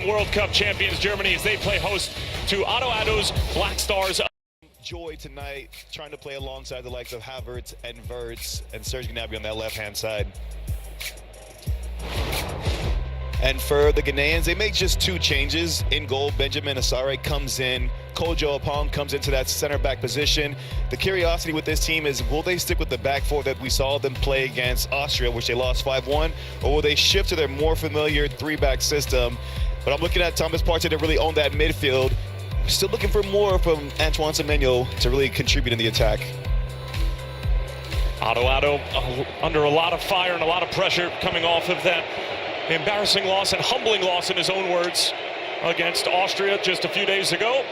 World Cup champions Germany as they play host to Otto Addo's Black Stars. Joy tonight, trying to play alongside the likes of Havertz and Wirtz and Serge Gnabry on that left-hand side. And for the Ghanaians, they make just two changes. In goal, Benjamin Asare comes in. Kojo Apong comes into that center back position. The curiosity with this team is, will they stick with the back four that we saw them play against Austria, which they lost 5-1, or will they shift to their more familiar three-back system? But I'm looking at Thomas Partey to really own that midfield. Still looking for more from Antoine Semenyo to really contribute in the attack. Otto Addo under a lot of fire and a lot of pressure coming off of that embarrassing loss and humbling loss, in his own words, against Austria just a few days ago.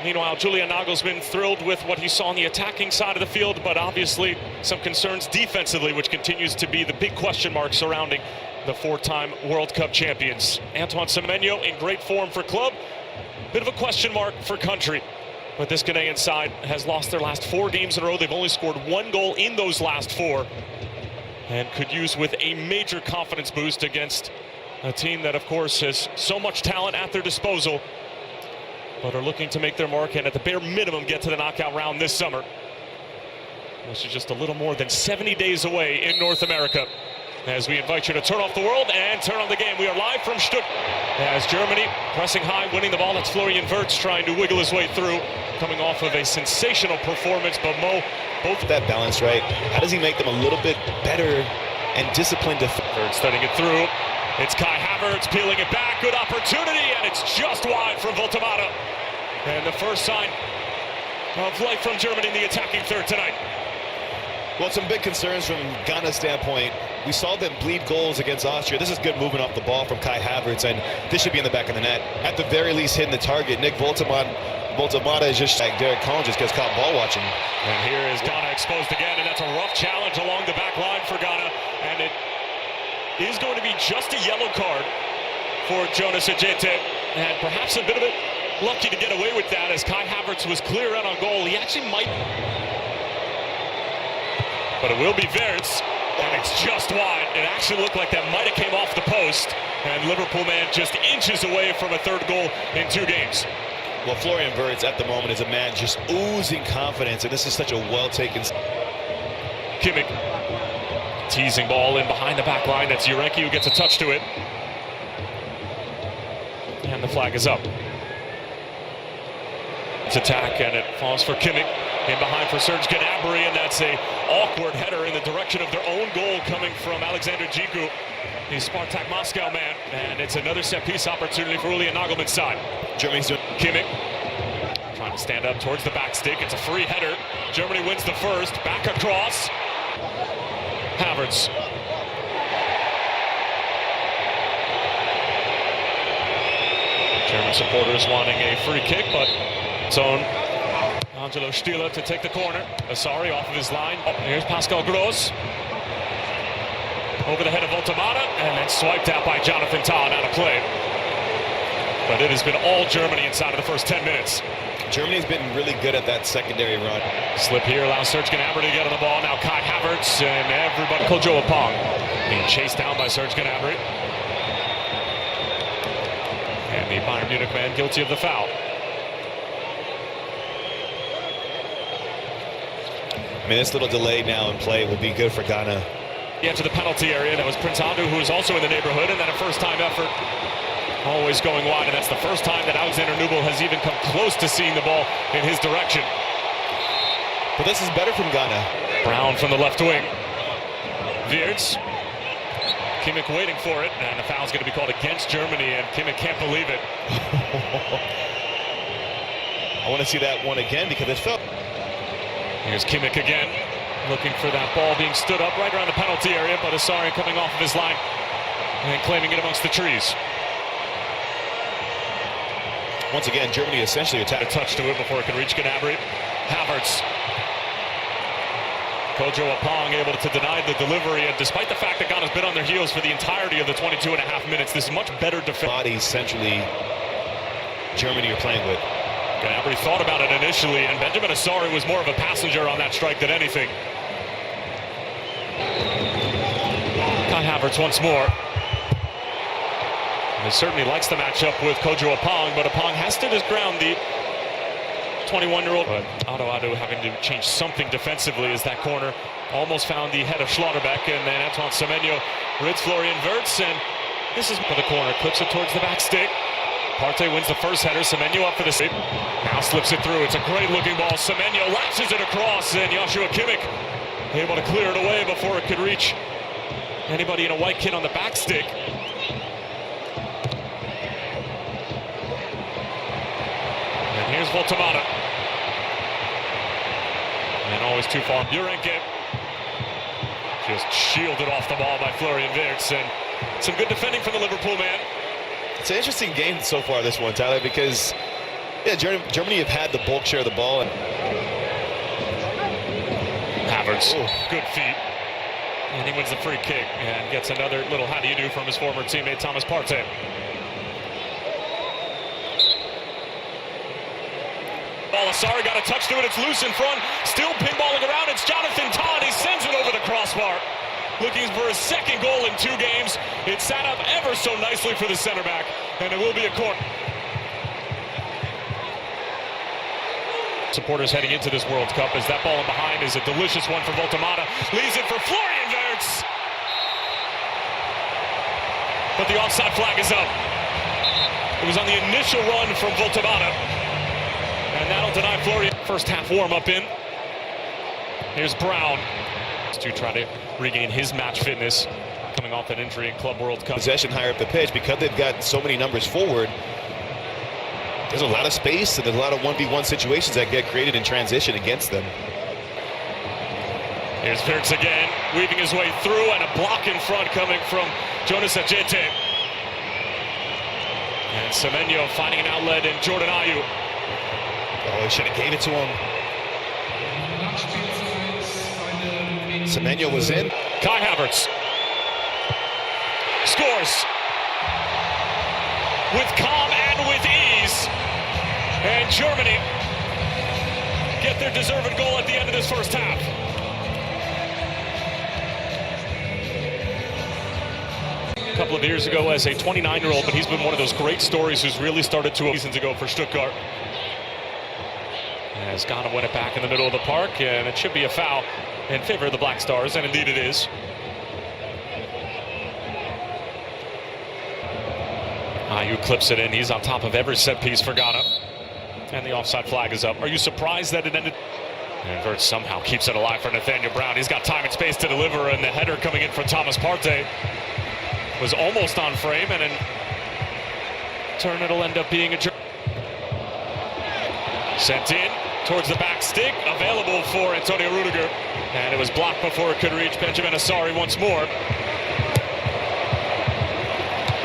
Meanwhile, Julian Nagelsmann thrilled with what he saw on the attacking side of the field, but obviously some concerns defensively, which continues to be the big question mark surrounding the four-time World Cup champions. Antoine Semenyo in great form for club, bit of a question mark for country. But this Ghanaian side has lost their last 4 games in a row. They've only scored 1 goal in those last 4. And could use with a major confidence boost against a team that, of course, has so much talent at their disposal, but are looking to make their mark and at the bare minimum get to the knockout round this summer, which is just a little more than 70 days away in North America. As we invite you to turn off the world and turn on the game. We are live from Stuttgart as Germany pressing high, winning the ball. That's Florian Wirtz trying to wiggle his way through, coming off of a sensational performance. But Mo, both that balance, right? How does he make them a little bit better and disciplined? Wirtz starting it through. It's Kai Havertz peeling it back. Good opportunity, and it's just wide from Voltemata. And the first sign of life from Germany in the attacking third tonight. Well, some big concerns from Ghana's standpoint. We saw them bleed goals against Austria. This is good movement off the ball from Kai Havertz, and this should be in the back of the net. At the very least, hitting the target. Nick Voltemata is just like Derek Collins, just gets caught ball watching. And here is Ghana exposed again, and that's a rough challenge along the back line for Ghana. And it is going to be just a yellow card for Jonas Ejete, and perhaps a bit of it lucky to get away with that, as Kai Havertz was clear out on goal. He actually might, but it will be Wirtz, and it's just wide. It actually looked like that might have came off the post, and Liverpool man just inches away from a third goal in 2 games. Well, Florian Wirtz at the moment is a man just oozing confidence, and this is such a well-taken. Kimmich, teasing ball in behind the back line. That's Jurecki who gets a touch to it. And the flag is up. It's attack, and it falls for Kimmich. In behind for Serge Gnabry, and that's a awkward header in the direction of their own goal coming from Alexander Djiku, the Spartak Moscow man. And it's another set-piece opportunity for Julian Nagelsmann's side. Germany's doing. Kimmich trying to stand up towards the back stick. It's a free header. Germany wins the first. Back across. Havertz. German supporters wanting a free kick, but it's on Angelo Stiller to take the corner. Asare off of his line. Oh, here's Pascal Gross. Over the head of Voltemata, and then swiped out by Jonathan Tah out of play. But it has been all Germany inside of the first 10 minutes. Germany's been really good at that secondary run. Slip here allows Serge Gnabry to get on the ball. Now Kai Havertz and everybody. Kojo Apong being chased down by Serge Gnabry. And the Bayern Munich man guilty of the foul. I mean, this little delay now in play will be good for Ghana. Yeah, to the penalty area. That was Prince Andu, who was also in the neighborhood, and then a first-time effort. Always going wide, and that's the first time that Alexander Nubel has even come close to seeing the ball in his direction. But this is better from Ghana. Brown from the left wing. Wirtz. Kimmich waiting for it, and the foul's going to be called against Germany, and Kimmich can't believe it. I want to see that one again because it felt. Here's Kimmich again, looking for that ball being stood up right around the penalty area, but Asare coming off of his line and claiming it amongst the trees. Once again, Germany essentially attacked. A touch to it before it could reach Gnabry. Havertz. Kojo Apong able to deny the delivery, and despite the fact that Ghana's been on their heels for the entirety of the 22.5 minutes, this is much better defense. Bodies centrally Germany are playing with. Gnabry thought about it initially, and Benjamin Asare was more of a passenger on that strike than anything. Kai Havertz once more. He certainly likes the matchup with Kojo Apong, but Apong has stood his ground, the 21-year-old. But Ado having to change something defensively as that corner almost found the head of Schlotterbeck, and then Antoine Semenyo rids Florian Wirtz, and this is for the corner, clips it towards the back stick. Partey wins the first header, Semenyo up for the save. Now slips it through, it's a great looking ball. Semenyo lashes it across, and Joshua Kimmich able to clear it away before it could reach anybody in a white kit on the back stick. And here's Voltemata. And always too far. Urenke just shielded off the ball by Florian Wirtz, and some good defending from the Liverpool man. It's an interesting game so far, this one, Tyler, because Germany have had the bulk share of the ball. And Havertz, good feet. And he wins the free kick and gets another little how do you do from his former teammate Thomas Partey. Balasari got a touch to it, it's loose in front, still pinballing around, it's Jonathan Todd, he sends it over the crossbar. Looking for his second goal in 2 games. It sat up ever so nicely for the center back, and it will be a corner. Supporters heading into this World Cup as that ball in behind is a delicious one for Voltemata. Leaves it for Florian Wirtz. But the offside flag is up. It was on the initial run from Voltemata. And that'll deny Florian. First half warm-up in. Here's Brown to try to regain his match fitness coming off that injury in Club World Cup. Possession higher up the pitch, because they've got so many numbers forward, there's a lot of space and there's a lot of 1v1 situations that get created in transition against them. Here's Wirtz again, weaving his way through, and a block in front coming from Jonas Ajete. And Semenyo finding an outlet in Jordan Ayew. Oh, he should have gave it to him. Semenyo was in. Kai Havertz scores with calm and with ease, and Germany get their deserved goal at the end of this first half. A couple of years ago as a 29-year-old, but he's been one of those great stories who's really started 2 seasons ago for Stuttgart. Has Ghana win it back in the middle of the park, and it should be a foul in favor of the Black Stars, and indeed it is. Ayew clips it in. He's on top of every set piece for Ghana. And the offside flag is up. Are you surprised that it ended? And Wirtz somehow keeps it alive for Nathaniel Brown. He's got time and space to deliver, and the header coming in for Thomas Partey was almost on frame, and in turn it'll end up being a sent in towards the back stick, available for Antonio Rudiger, and it was blocked before it could reach Benjamin Asari once more.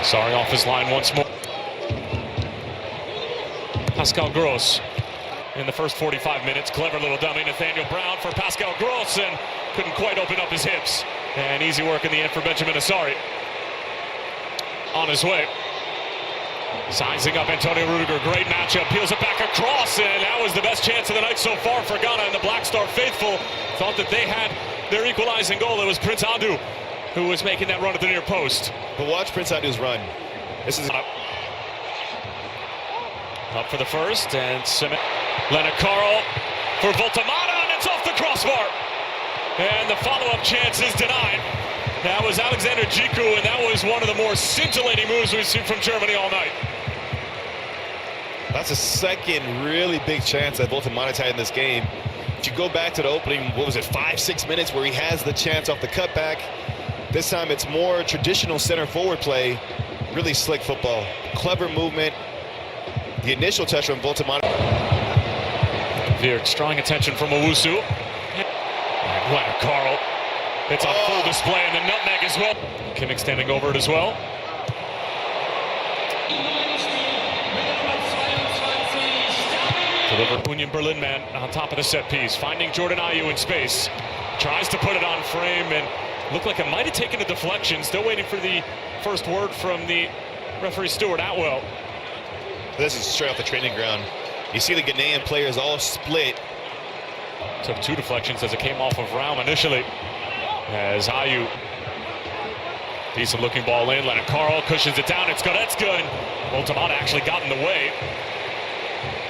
Asari off his line once more. Pascal Gross in the first 45 minutes. Clever little dummy, Nathaniel Brown for Pascal Gross, and couldn't quite open up his hips. And easy work in the end for Benjamin Asari. On his way. Sizing up Antonio Rudiger, great matchup, peels it back across, and that was the best chance of the night so far for Ghana, and the Black Star faithful thought that they had their equalizing goal. It was Prince Adu who was making that run at the near post. But watch Prince Adu's run. This is up for the first, and Leonard Carl for Voltemata, and it's off the crossbar. And the follow-up chance is denied. That was Alexander Djiku, and that was one of the more scintillating moves we've seen from Germany all night. That's a second really big chance that Voltemata had in this game. If you go back to the opening, what was it, 5-6 minutes where he has the chance off the cutback. This time it's more traditional center forward play, really slick football. Clever movement. The initial touch from Voltemata. Wirtz drawing attention from Owusu. Leonard Carl. It's on full display, and the nutmeg as well. Kimmich standing over it as well. Delivered Union Berlin man on top of the set piece, finding Jordan Ayew in space. Tries to put it on frame, and looked like it might have taken a deflection. Still waiting for the first word from the referee Stuart Atwell. This is straight off the training ground. You see the Ghanaian players all split. Took 2 deflections as it came off of Raum initially. As Ayew Decent looking ball in. Leonard Carl cushions it down. It's Goretzka, and Voltamata actually got in the way.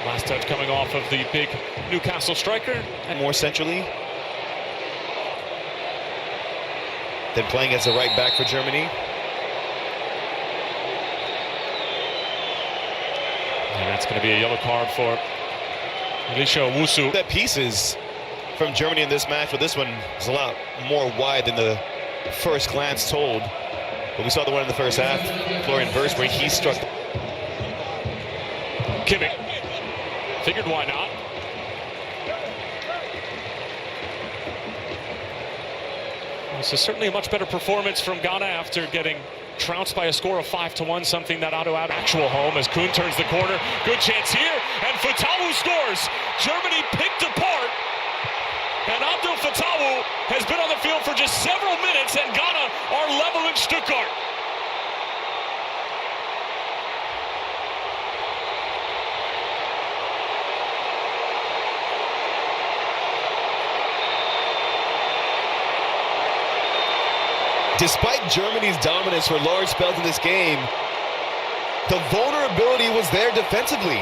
Last touch coming off of the big Newcastle striker. And more centrally than playing as a right back for Germany. And that's going to be a yellow card for Elisha Owusu. That pieces from Germany in this match, but this one is a lot more wide than the first glance told. But we saw the one in the first half, Florian Wirtz, where he struck. Kimmich. Figured why not. This is certainly a much better performance from Ghana after getting trounced by a score of 5-1, something that ought to add actual home as Kuhn turns the corner. Good chance here, and Fatawu scores. Germany picked apart, and Abdel Fatawu has been on the field for just several minutes, and Ghana are level in Stuttgart. Despite Germany's dominance for large spells in this game, the vulnerability was there defensively.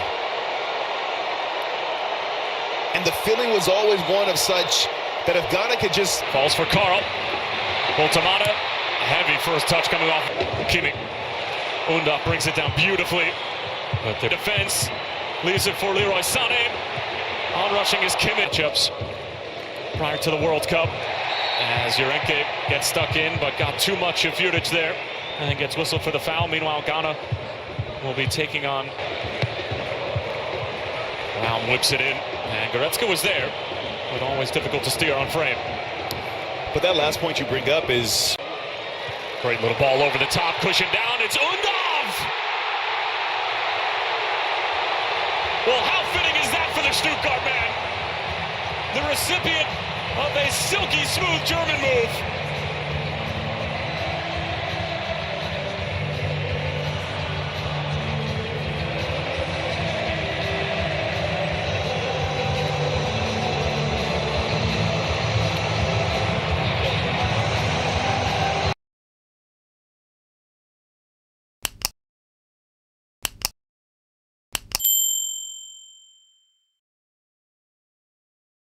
And the feeling was always one of such that if Ghana could just... Falls for Carl. Voltamata, heavy first touch coming off Kimmich. Unda brings it down beautifully. But the defense leaves it for Leroy Sané. On-rushing is Kimmich. Ups prior to the World Cup, as Urenke gets stuck in, but got too much of Juric there, and then gets whistled for the foul. Meanwhile, Ghana will be taking on... Brown whips it in, and Goretzka was there, but always difficult to steer on frame. But that last point you bring up is... Great little ball over the top, cushion down, it's Undav! Well, how fitting is that for the Stuttgart man? The recipient of a silky smooth German move.